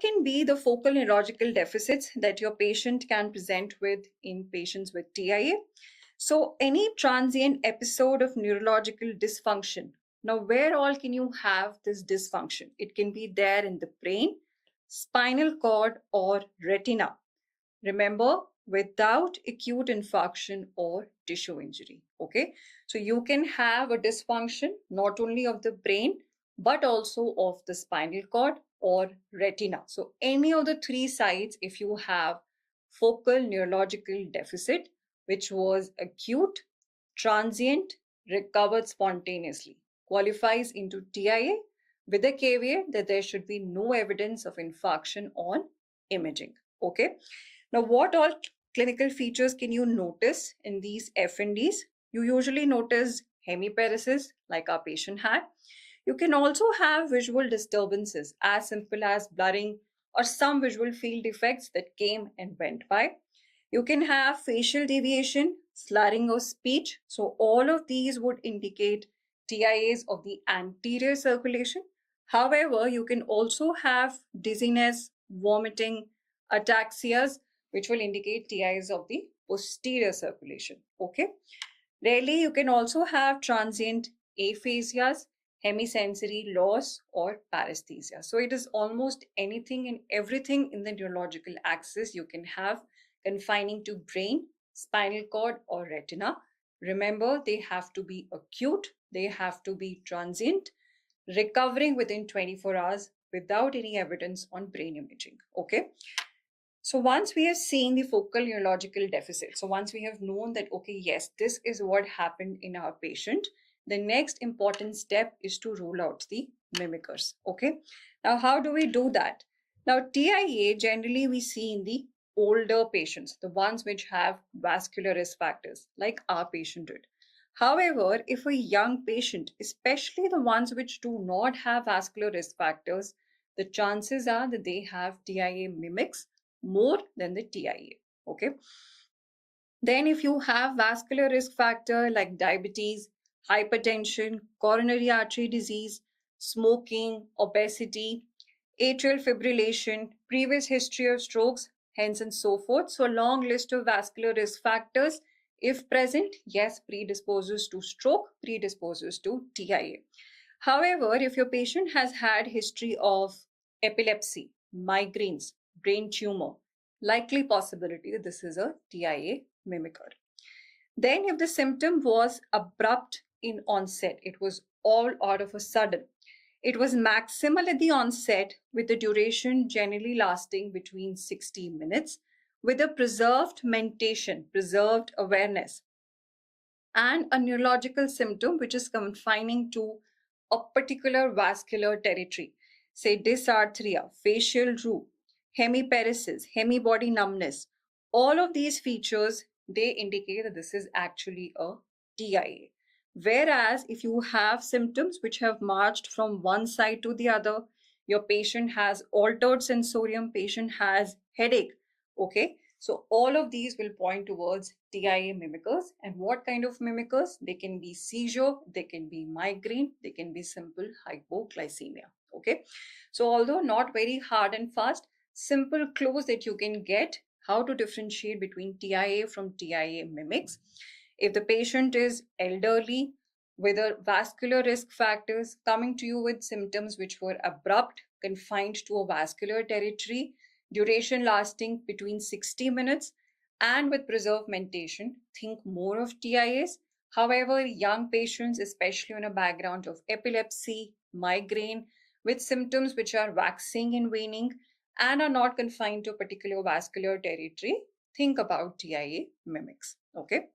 can be the focal neurological deficits that your patient can present with in patients with TIA? So any transient episode of neurological dysfunction. Now, where all can you have this dysfunction? It can be there in the brain, spinal cord, or retina. Remember, without acute infarction or tissue injury. Okay, so you can have a dysfunction not only of the brain but also of the spinal cord or retina. So any of the three sides, if you have focal neurological deficit, which was acute, transient, recovered spontaneously, qualifies into TIA with a caveat that there should be no evidence of infarction on imaging. Okay. Now, what all clinical features can you notice in these FNDs? You usually notice hemiparesis, like our patient had. You can also have visual disturbances as simple as blurring or some visual field defects that came and went by. You can have facial deviation, slurring of speech. So all of these would indicate TIAs of the anterior circulation. However, you can also have dizziness, vomiting, ataxias, which will indicate TIAs of the posterior circulation. Okay. Rarely, you can also have transient aphasias, hemisensory loss, or paresthesia. So it is almost anything and everything in the neurological axis you can have confining to brain, spinal cord, or retina. Remember, they have to be acute, they have to be transient, recovering within 24 hours without any evidence on brain imaging. Okay. So once we have seen the focal neurological deficit, so once we have known that, okay, yes, this is what happened in our patient, the next important step is to rule out the mimickers. Okay. Now, how do we do that? Now, TIA generally we see in the older patients, the ones which have vascular risk factors, like our patient did. However, if a young patient, especially the ones which do not have vascular risk factors, the chances are that they have TIA mimics more than the TIA. Okay. Then if you have vascular risk factor like diabetes, hypertension, coronary artery disease, smoking, obesity, atrial fibrillation, previous history of strokes, hence and so forth. So a long list of vascular risk factors, if present, yes, predisposes to stroke, predisposes to TIA. However, if your patient has had history of epilepsy, migraines, brain tumor, likely possibility that this is a TIA mimicker. Then if the symptom was abrupt in onset, it was all out of a sudden, it was maximal at the onset with the duration generally lasting between 60 minutes with a preserved mentation, preserved awareness, and a neurological symptom which is confining to a particular vascular territory, say dysarthria, facial droop, hemiparesis, hemibody numbness. All of these features, they indicate that this is actually a TIA. Whereas if you have symptoms which have marched from one side to the other, your patient has altered sensorium, patient has headache, okay? So all of these will point towards TIA mimickers. And what kind of mimickers? They can be seizure, they can be migraine, they can be simple hypoglycemia, okay? So although not very hard and fast, simple clues that you can get how to differentiate between TIA from TIA mimics. If the patient is elderly with a vascular risk factors coming to you with symptoms which were abrupt, confined to a vascular territory, duration lasting between 60 minutes, and with preserved mentation, think more of TIAs. However, young patients, especially on a background of epilepsy, migraine, with symptoms which are waxing and waning and are not confined to a particular vascular territory, think about TIA mimics. Okay.